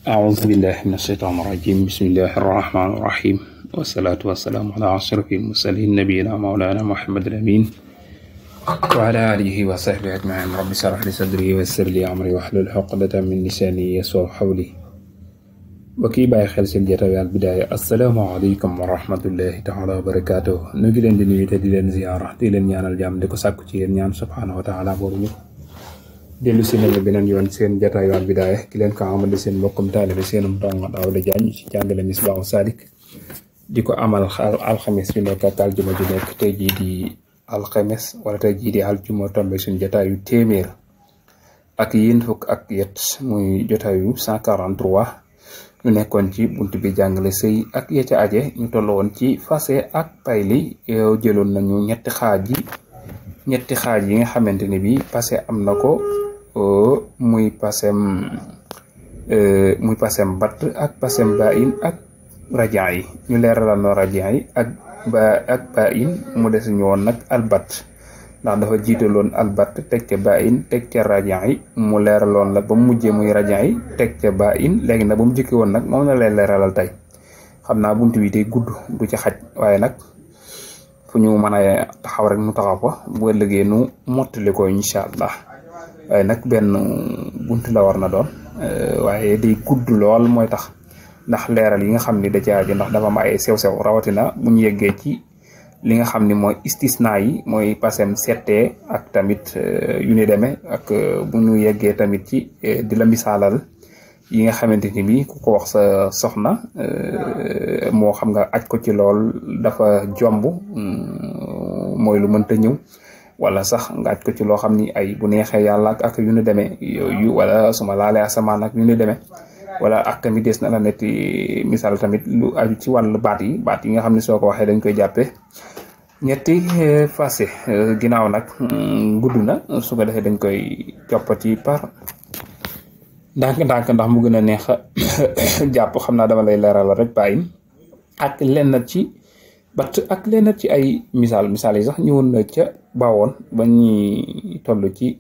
أعوذ بالله من الشيطان الرجيم بسم الله الرحمن الرحيم والصلاة والسلام على أشرف المرسلين نبينا مولانا محمد الأمين وعلى آله وصحبه أجمعين رب اشرح لي صدري ويسر لي أمري واحلل عقدة من لساني يفقهوا قولي bokki bàyyi xel seen jotaay Al Bidaaya asalaamaaleykum wa rahmatullahi taala wa barakaatuh nu ngi leen di nuyu te di leen ziyaara di leen ñaanal jàmm di ko sàkku ci yéen ñaan subhaanahu wa taala boobu ñu dellu si nañu beneen yoon seen jotaay Al Bidaaya ki leen ko amal seen mbokkum taalibe seenum dong Daawuda Jaañ ci jàngale Misbaahu Saalik di ko amal alxames ju nekk ak aljuma ju nekk tey jii di alxames wala tey jii di aljuma tombe suñu jotaayu téeméer ak yéen fukk ak yet muy jotaayu 143 ñu nekkoon ci buntu bi jàngale sëy ak ya ca aje ñu toll woon ci fase ak payli yow jëloon nañu ñetti xaaj yi nga xamante ni bi passé am na ko muy pasem batt ak pasem bayin ak rajaan yi ñu leeralal no rajaan yi ak bayin mu des ñu woon nag albat ndax dafa jiitaloon albat teg ca bayin teg ca rajaan yi mu leeraloon la ba mu mujjee muy rajaan yi teg ca bayin léegi nag ba mu jëkkee woon nag moom la lay leeralal tey xam naa buntu bi day gudd du ci xaj waaye nag fu ñu mën a taxaw rek nu taxaw ko bu ëllëgee nu mottali ko incha allah waaye nag benn buntu la war na doon waaye day gudd lool mooy tax ndax leeral yi nga xam ni da ci aju ndax dafa am ay sew-sew rawatina bu ñu yeggee ci li nga xam ni mooy istisna yi mooy pasem settee ak tamit yu ni demee ak bu ñu yeggee tamit ci di la misaalal yi nga xamante ni bi ku ko wax sa soxna moo xam nga aj ko ci lool dafa jomb mooy lu mënta ñëw wala sax nga aj ko ci loo xam ni ay bu neexee yàlla ak yu ni demee yooyu wala suma laalee asamaan ak yu ni demee wala ak tamit des na la netti misaal tamit lu aju ci wàllu baat yi nga xam ne soo ko waxee dañ koy jàppee ñetti fase ginnaaw nag gudd na su ko defee dañ koy coppati par ndànk-ndànk ndax mu gën a neex jàpp xam naa dama lay leeral rek bàyyin ak lenn ci bat ak lenn ci ay misaal yi sax ñëwoon na ca bawoon ba ñuy toll ci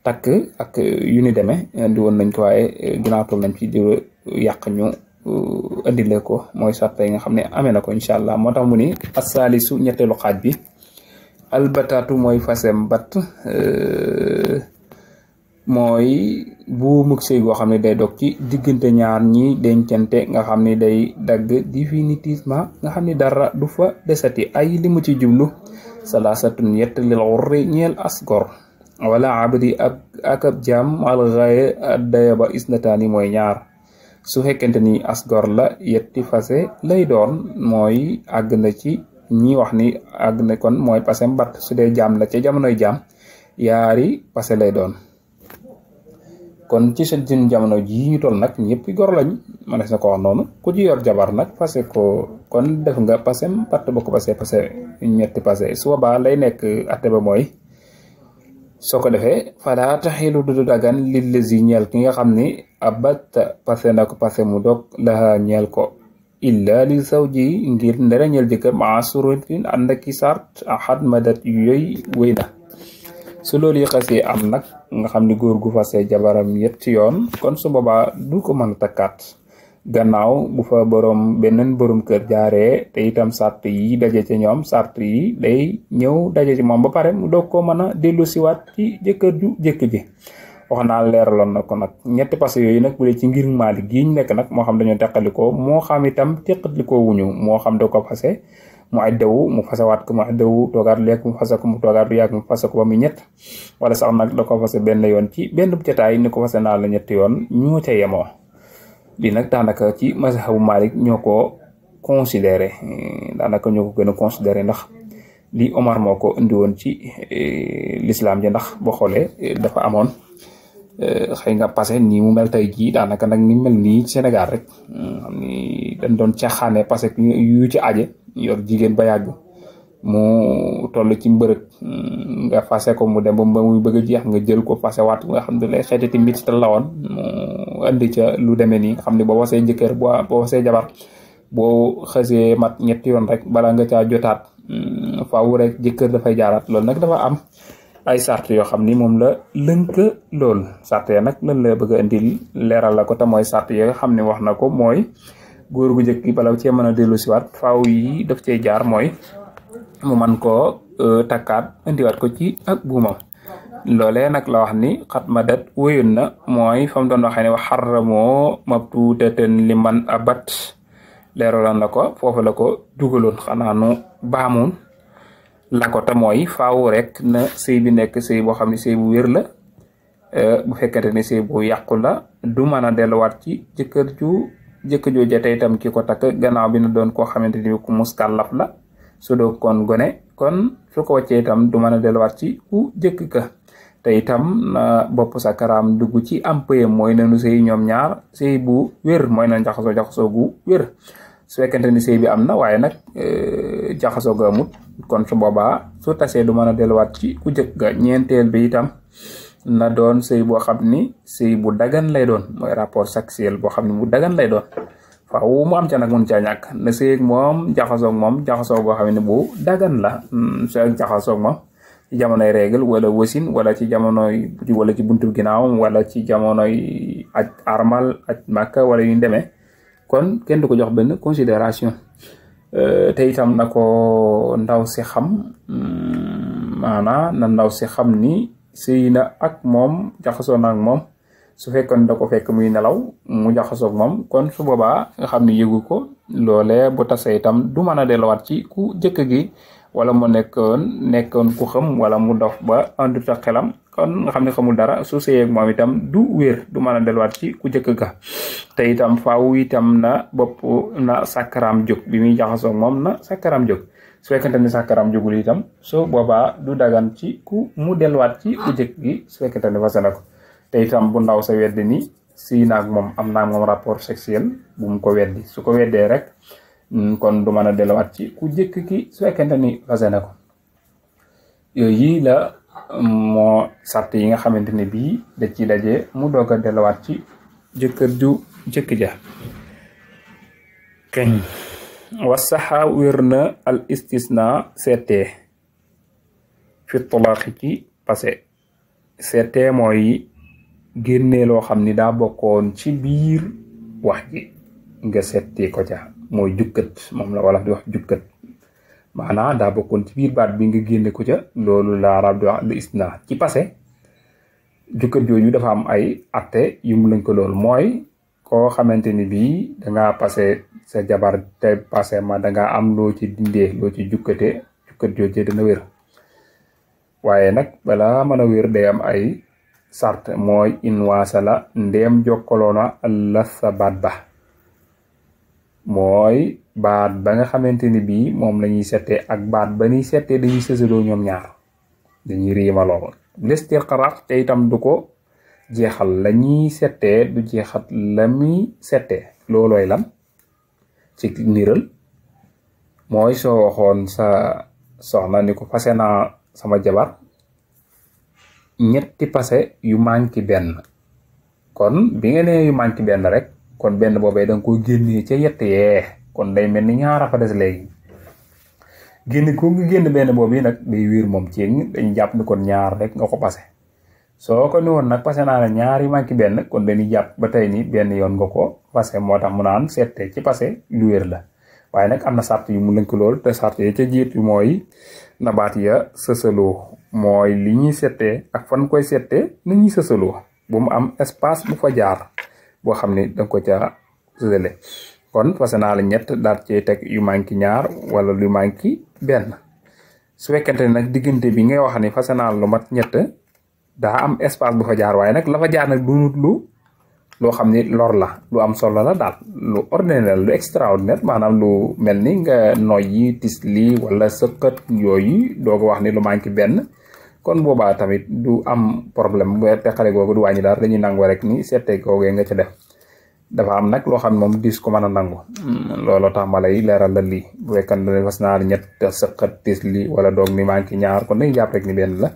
takk ak yu ni demee indi woon nañ ko waaye ginnaaw toll nañ ci di yàq ñu indile ko mooy sarta yi nga xam ne amee na ko incha allah moo tax mu ni asaalisu ñetteelu xaaj bi albataatu mooy fasem bat mooy bu mug sëy goo xam ne day dog ci diggante ñaar ñi dencante nga xam ne day dagg définitivement nga xam ne dara du fa desati ay li mu ci jublu salaasatun yett lil urri ñeel asgor wala abdi ak ab jaam al gaye daya ba isnataani mooy ñaar su fekkente ni asgor la yetti fase lay doon mooy àgg na ci ñi wax ni àgg na kon mooy pasem bat su dee jaam la ca jamonoy jaam yaari pase lay doon kon ci seen jamono ji ñu toll nag ñëpp gor lañ manes na ko wax noonu ku ci yor jabar nag parce que kon def nga pasem bat ba ko passé ñetti passé su boobaa lay nekk atte ba mooy soo ko defee fala taxilu du dagan lillazi ñeel ki nga xam ni abat passé na ko passé mu dog la ñeel ko illa li zawji ngir ndere ñeel jëkkër ma surutin ànd ak i sart ahad madat yooyu wéy na su loolu yi xasee am nag nga xam ni góor gu fase jabaram ñetti yoon kon su boobaa du ko mën a takkaat gannaaw bu fa beneen borom kër jaaree te itam sart yi daje ci ñoom sart yi day ñëw daje ci moom ba pare mu doog ko mën a dellu siwaat ci jëkkër ju jëkk ji wax naa leeraloon na ko nag ñetti passé yooyu nag bu dee ci ngir Maalik gi ñu nekk nag moo xam dañoo teqalikoo moo xam itam teqalikoo wuñu moo xam da ko fase mu addawu mu fasawaat ko mu addawu toogaat lekk mu fase ko mu toogaat lu yàgg mu fase ko ba mu ñett wala sax nag da ko fase benn yoon ci benn jotaay ni ko fase naa la ñetti yoon ñoo ca yemoo lii nag daanaka ci mazhabu Malik ñoo ko considéré daanaka ñoo ko gën a considéré ndax lii Omar moo ko indi woon ci l'islam ji ndax boo xoolee dafa amoon xëy nga passé nii mu mel tey jii daanaka nag ni mel nii Sénégal rek xam ni dañ doon caaxaane parce que yu ci aje yor jigéen ba yàgg mu toll ci mbërëg nga fase ko mu dem ba muy bëgg a jeex nga jël ko fase waat nga xam ne lay xeetati mbitt la woon mu indi ca lu demee nii nga xam ne boo wasee jëkkër boo wasee jabar boo xasee mat ñetti yoon rek bala nga caa jotaat faaw rek jëkkër dafay jaaraat loolu nag dafa am ay sart yoo xam ni moom la lënk lool sart ya nag lan la bëgg a indil leeral la ko te mooy sart yi nga xam ne wax na ko mooy góor gu njëkk gi bala cee mën a dellu siwaat faaw yi daf cee jaar mooy mu man koo takkaat indiwaat ko ci ak buumam loolee nag la wax ni xat ma dat wéyoon na mooy fa mu doon waxee ne wax xarramoo mabtuutatan li man abat leeraloon la ko foofu la ko dugaloon xanaa nu baamoon la ko te mooy faaw rek na sëy bi nekk sëy boo xam ne sëy bu wér la bu fekkente ne sëy bu yàqu la du mën a delluwaat ci jëkkër jooja te itam ki ko takk gannaaw bi na doon koo xamante ni ku muskàllaf la su doo kon gone kon su ko wàccee itam du mën a delluwaat ci ku jëkk ka te itam na bopp sa karaam dugg ci am pëyam mooy nanu sëy ñoom ñaar sëy bu wér mooy na jaxasoo gu wér su fekkente ni sëy bi am na waaye nag jaxasoo ga amut kon su boobaa su tasee du mën a delluwaat ci ku jëkk ga ñeenteel bi itam na doon sëy boo xam ni sëy bu dagan lay doon mooy rapport sexuel boo xam ni bu dagan lay doon faaw mu am ca nag mun caa ñàkk na sëy ak moom jaxasoo boo xam ne bu dagan la su ak jaxasoo moom ci jamonoy règle wala wasin wala ci jamonoy wala ci buntu ginnaaw wala ci jamonoy aj armal aj màkka wala yu demee kon kenn du ko jox benn considération te itam na ko ndaw si xam maanaam na ndaw si xam ni sëy na ak moom jaxasoo na ak moom su fekkoon da ko fekk muy nelaw mu jaxasoo ak moom kon su boobaa nga xam ne yëgu ko loolee bu tasee itam du mën a delluwaat ci ku jëkk gi wala mu nekkoon ku xam wala mu dof ba andut ak xelam kon nga xam ne xamul dara su sëyee ak moom itam du wér du mën a delluwaat ci ku jëkk ga te itam faaw itam na bopp na sàkkaraam jóg bi muy jaxasoo ak moom na sàkkaraam jóg su fekkente ni sàkkaraam jógul itam so boobaa du dagan ci ku mu delluwaat ci ku jëkk gi su fekkente ni fase na ko te itam bu ndaw sa weddi ni sii naag moom am naa moom rapport sexuel bu mu ko weddi su ko weddee rek kon du mën a delluwaat ci ku jëkk ki su fekkente ni fase na ko yooyu la moo sart yi nga xamante ne bii da ci daje mu doog a delluwaat ci jëkkër ju jëkk ja keñ wasaxa wér na al istisna seetee fi tolaaxi ci passé seetee mooy génnee loo xam ni daa bokkoon ci biir wax ji nga setti ko ca mooy jukkat moom la wala di wax jukkat maanaam daa bokkoon ci biir baat bi nga génne ko ca loolu la arab di wax al istisna ci passé jukkat jooju dafa am ay atte yu mu lañ ko loolu mooy koo xamante ni bii dangaa passé sa jabar te passé ma dangaa am loo ci dindee loo ci jukkat jooju dana wér waaye nag balaa mën a wér day am ay sart mooy in waasala ndeem jokkaloona la sa baat ba mooy baat ba nga xamante ni bii moom la ñuy settee ak baat ba ñuy settee dañuy sësaloo ñoom ñaar dañuy riimaloo listirqaraat te itam du ko jeexal la ñuy settee du jeexat la muy settee loolooy lan ci niral mooy soo waxoon sa soxna ni ko fase naa sama jabar ñetti passé yu manqué benn kon bi nga nee yu manqué benn rek kon benn boobee da nga ko génnee ca yett yee kon day mel ni ñaara fa des léegi génn ko nga génn benn boobu yi nag day wér moom ci dañu jàpp ni kon ñaar rek nga ko passé soo ko ni woon nag passé naa la ñaar yu manqué benn kon dañuy jàpp ba tey ni benn yoon nga ko passé moo tax mu naan seete ci passé lu wér la waaye nag am na sart yu mu lënk lool te sart yi ca jiit mooy na baat ya sësaloo mooy li ñuy settee ak fan koy settee ni ñuy sësaloo bu mu am espace bu fa jaar boo xam ni danga ko ca sësale kon fase naa la ñett daal cee teg yu manqué ñaar wala lu manqué benn su fekkente ne nag diggante bi ngay wax ni fase naa la lu mat ñett daa am espace bu fa jaar waaye nag la fa jaar nag dunut loo xam ni lor la lu am solo la daal lu ordinaire lu extraordinaire maanaam lu mel ni nga noyyi tisli wala sëqat yooyu doo ko wax ni lu manqué benn kon boobaa tamit du am problème bu teqale googu du wàññi daal dañuy nangu rek ni seete googee nga ca def dafa am nag loo xam ne moom dis ko mën a nangu looloo tax ma lay leeral la lii bu fekkan ne fas naa ñett sëqat tisli wala doog ni manqué ñaar kon dañuy jàpp rek ni benn la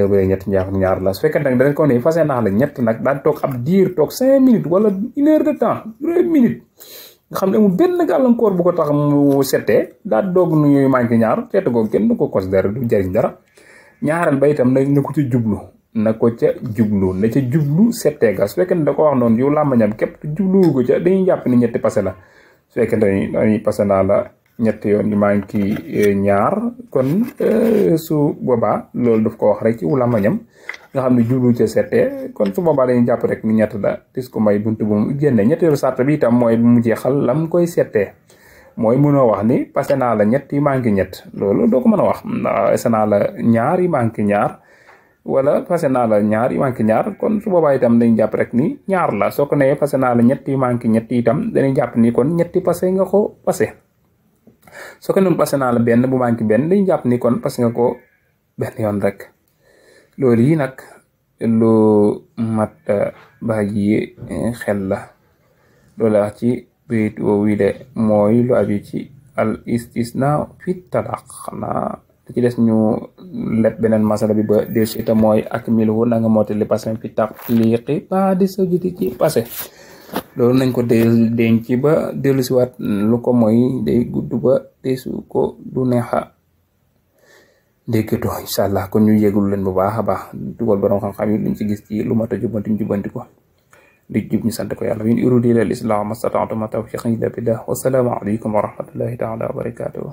bu dee ñett ñaar la su fekkee nag dañ ko ne fase naa la ñett nag daan toog ab diir toog 5 minutes wala 1 heure de temps 2 minutes nga xam ne amul benn gàllankoor bu ko tax mu settee daal doog nu manqué ñaar seet googu kenn du ko considéré du jariñ dara ñaaral ba itam na ko ci jublu na ko ca jublu na ca jublu settee ga su fekkee ne da ko wax noonu yow làmbañam képp jubluwu ko ca dañuy jàpp ni ñetti passé la su fekkee dañuy passé naa la ñetti yoon yu manki ñaar kon su boobaa loolu daf ko wax rek ci làmbañam nga xam ne jublu ca settee kon su boobaa dañuy jàpp rek ni ñett la tis ko may buntu bu mu génne ñetteelu sart bi itam mooy mu jeexal lam koy settee mooy mënoo wax ni passé naa la ñett yi manqué ñett loolu doo ko mën a wax passé naa la ñaar yi manqué ñaar wala passé naa la ñaar yi manqué ñaar kon su boobaa itam dañuy jàpp rek ni ñaar la soo ko nee passé naa la ñett yi manqué ñett itam dañuy jàpp ni kon ñetti passé nga ko passé soo ko noonu passé naa la benn bu manqué benn dañuy jàpp ni kon passé nga ko benn yoon rek loolu yi nag lu mat bàyyi xel la loolu wax ci bayit woowu de mooy lu aju ci al istisna fi talaq xanaa ci des ñu leb beneen masala bi ba del si te mooy akmilu na nga mootali passé fi taqliqi ba di sojiti ci passé loolu nañ ko denc ba dellu si waat lu ko mooy day gudd ba desu ko du neexa déggatoo incha allah kon ñu yégul leen bu baax a baax dugal borom xam-xam yi luñ ci gis ci lu mat a jubanti ko di jub ñu sant ko yàlla in uriidu illa al-islaaha mastata'tu ma tawfiiqi illa billah wa salaamu alaykum wa rahmatullahi ta'ala wa barakatuh